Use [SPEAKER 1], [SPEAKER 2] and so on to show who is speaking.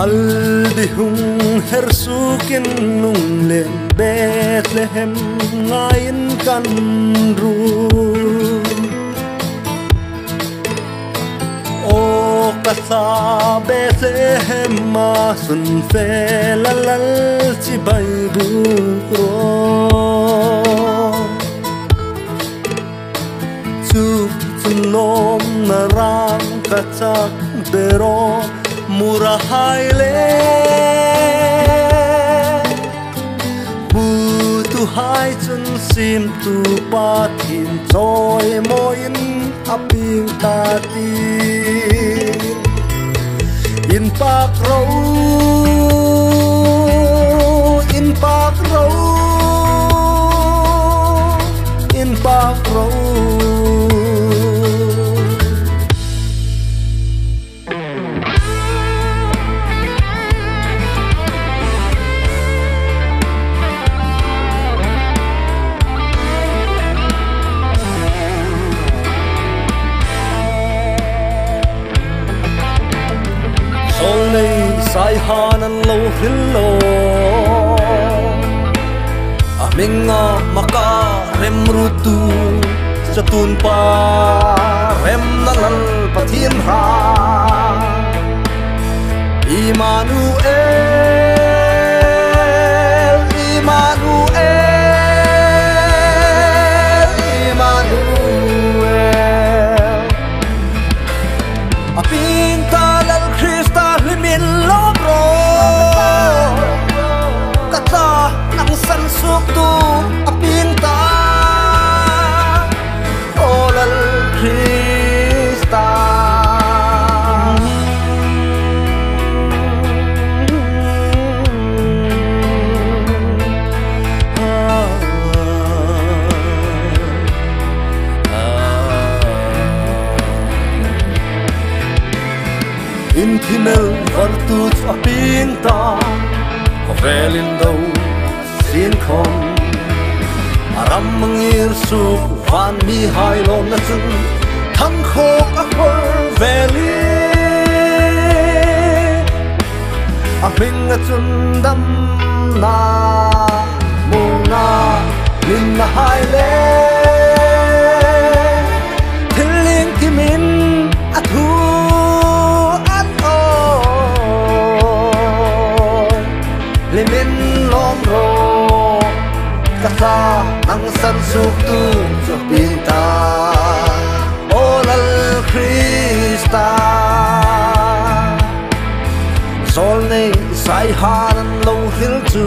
[SPEAKER 1] Aldi hung hersukin nung len Bethlehem ngayon kan ru O kasa Bethlehem masun felalal si bayburo Sunom narang kacak bero murahai le butuhai chun sim tu patin choi moin aping tati in pak ro in pak ro in pak ro sai hanan lo hillo aminga maka rem rutu chatun pa rem nalal pathin ha Immanuel Immanuel Immanuel aping talal Krista limin suktu apinta olal Krista intimel vartuts apinta velindau sin khom aram mangir su van mi hai lom na chung thang khok a khor veli a ming a chun dam na muna min na hai le thiling kimin a thu an o limin lom ro kasa ang san suktu sa pinta olal Krista sol nei sai hanan lo hil tu